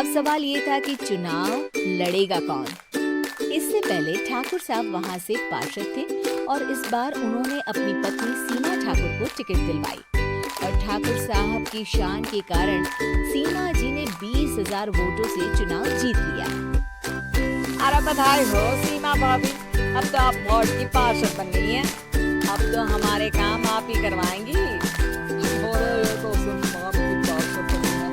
अब सवाल ये था कि चुनाव लड़ेगा कौन। इससे पहले ठाकुर साहब वहाँ से पार्षद थे और इस बार उन्होंने अपनी पत्नी सीमा ठाकुर को टिकट दिलवाई और ठाकुर साहब की शान के कारण सीमा जी ने 20,000 वोटों से चुनाव जीत लिया। अरे बधाई हो सीमा भाभी, अब तो आप वार्ड की पार्षद बन गई हैं। अब तो हमारे काम आप ही करवाएंगी। अरे ये तो सिर्फ बाप की पार्षद बनी है,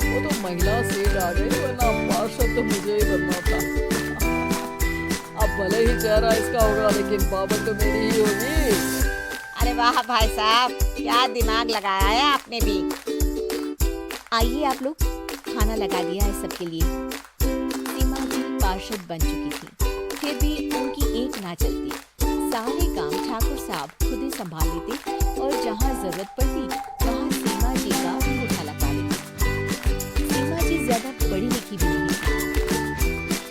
वो तो महिला सीट आ गई, वरना पार्षद तो मुझे ही बनना था। अब भले ही चेहरा इसका होगा लेकिन पावर तो मेरी ही होगी। अरे वाह भाई साहब, क्या दिमाग लगाया है आपने भी। आइए आप लोग, खाना लगा दिया है सबके लिए। सीमा जी पार्षद बन चुकी थी, फिर भी उनकी एक ना चलती। सारे काम ठाकुर साहब खुद ही संभाल लेते और जहाँ जरूरत पड़ती वहाँ सीमा जी का अंगूठा लगा लेते। सीमा जी ज्यादा पढ़ी लिखी भी नहीं थी।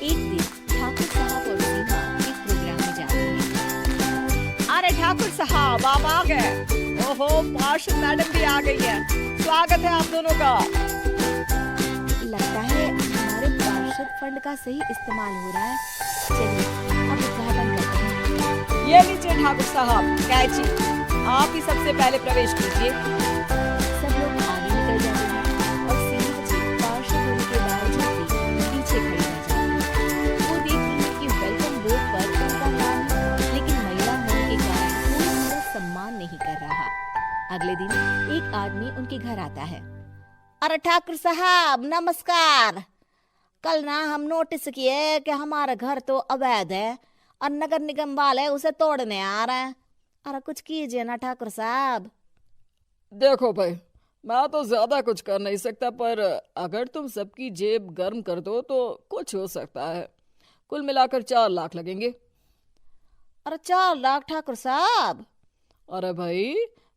एक दिन ठाकुर साहब और सीमा एक प्रोग्राम में जाते हैं। अरे ठाकुर साहब आप आ गए। ओहो, पार्षद मैडम भी आ गई है। स्वागत है आप दोनों का। लगता है हमारे पार्षद फंड का सही इस्तेमाल हो रहा है। चलिए अब उद्घाटन करते हैं। ये लीजिए ठाकुर साहब कैची, आप ही सबसे पहले प्रवेश कीजिए। सब लोग आगे निकल जाते हैं और सीमा जी पार्षद होने के बावजूद भी पीछे खड़ी रह जाती हैं। वो देखती है कि वेलकम बोर्ड पर उनका नाम है, लेकिन महिला होने के कारण कोई उनका सम्मान नहीं कर रहा। अगले दिन एक आदमी उनके घर आता है। अरे ठाकुर साहब नमस्कार। कल ना हम नोटिस किए कि हमारा घर तो अवैध है और नगर निगम वाले उसे तोड़ने आ रहे हैं। अरे कुछ कीजिए ना ठाकुर साहब। देखो भाई, मैं तो ज्यादा कुछ कर नहीं सकता, पर अगर तुम सबकी जेब गर्म कर दो तो कुछ हो सकता है। कुल मिलाकर 4 लाख लगेंगे। अरे 4 लाख ठाकुर साहब? अरे भाई,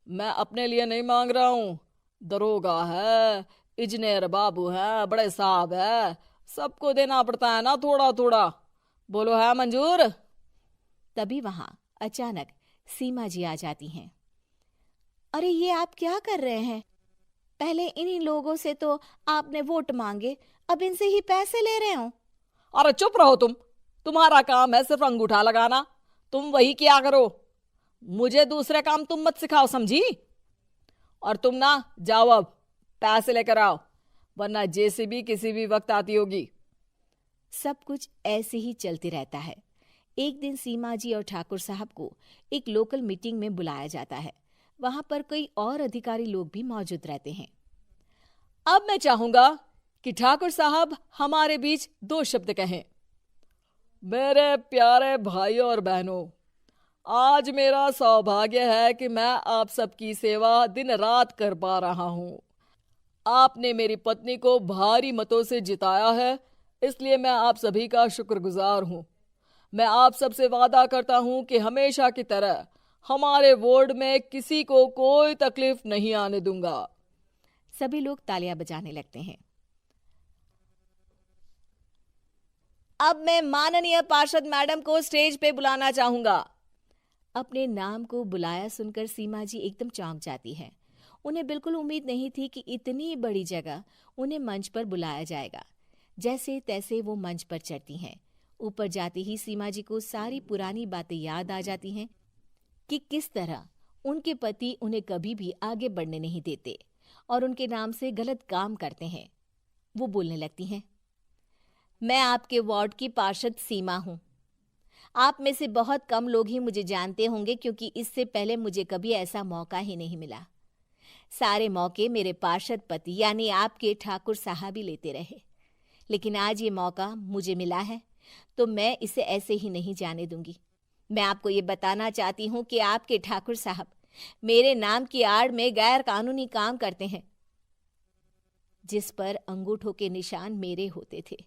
मैं अपने लिए नहीं मांग रहा हूँ। दरोगा है, इंजीनियर बाबू है, बड़े साहब है, सबको देना पड़ता है ना थोड़ा थोड़ा। बोलो है मंजूर? तभी वहां अचानक सीमा जी आ जाती हैं। अरे ये आप क्या कर रहे हैं? पहले इन्हीं लोगों से तो आपने वोट मांगे, अब इनसे ही पैसे ले रहे हो। अरे चुप रहो तुम। तुम्हारा काम है सिर्फ अंगूठा लगाना, तुम वही किया करो। मुझे दूसरे काम तुम मत सिखाओ, समझी? और तुम ना जाओ, अब पैसे लेकर आओ, वरना जेसीबी किसी भी वक्त आती होगी। सब कुछ ऐसे ही चलते रहता है। एक दिन सीमा जी और ठाकुर साहब को एक लोकल मीटिंग में बुलाया जाता है। वहां पर कई और अधिकारी लोग भी मौजूद रहते हैं। अब मैं चाहूंगा कि ठाकुर साहब हमारे बीच 2 शब्द कहें। मेरे प्यारे भाइयों और बहनों, आज मेरा सौभाग्य है कि मैं आप सबकी सेवा दिन रात कर पा रहा हूं। आपने मेरी पत्नी को भारी मतों से जिताया है, इसलिए मैं आप सभी का शुक्रगुजार हूं। मैं आप सबसे वादा करता हूं कि हमेशा की तरह हमारे वार्ड में किसी को कोई तकलीफ नहीं आने दूंगा। सभी लोग तालियां बजाने लगते हैं। अब मैं माननीय पार्षद मैडम को स्टेज पे बुलाना चाहूंगा। अपने नाम को बुलाया सुनकर सीमा जी एकदम चौंक जाती है। उन्हें बिल्कुल उम्मीद नहीं थी कि इतनी बड़ी जगह उन्हें मंच पर बुलाया जाएगा। जैसे तैसे वो मंच पर चढ़ती हैं। ऊपर जाते ही सीमा जी को सारी पुरानी बातें याद आ जाती हैं कि किस तरह उनके पति उन्हें कभी भी आगे बढ़ने नहीं देते और उनके नाम से गलत काम करते हैं। वो बोलने लगती हैं, मैं आपके वार्ड की पार्षद सीमा हूं। आप में से बहुत कम लोग ही मुझे जानते होंगे, क्योंकि इससे पहले मुझे कभी ऐसा मौका ही नहीं मिला। सारे मौके मेरे पार्षद पति यानी आपके ठाकुर साहब ही लेते रहे, लेकिन आज ये मौका मुझे मिला है तो मैं इसे ऐसे ही नहीं जाने दूंगी। मैं आपको ये बताना चाहती हूँ कि आपके ठाकुर साहब मेरे नाम की आड़ में गैर कानूनी काम करते हैं, जिस पर अंगूठों के निशान मेरे होते थे।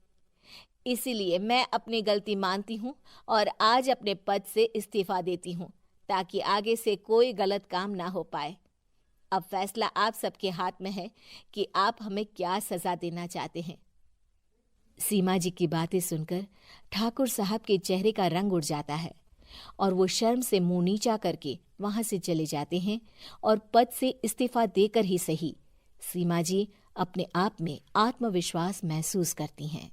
इसीलिए मैं अपनी गलती मानती हूँ और आज अपने पद से इस्तीफा देती हूँ, ताकि आगे से कोई गलत काम ना हो पाए। अब फैसला आप सबके हाथ में है कि आप हमें क्या सजा देना चाहते हैं। सीमा जी की बातें सुनकर ठाकुर साहब के चेहरे का रंग उड़ जाता है और वो शर्म से मुंह नीचा करके वहां से चले जाते हैं और पद से इस्तीफा देकर ही सही सीमा जी अपने आप में आत्मविश्वास महसूस करती हैं।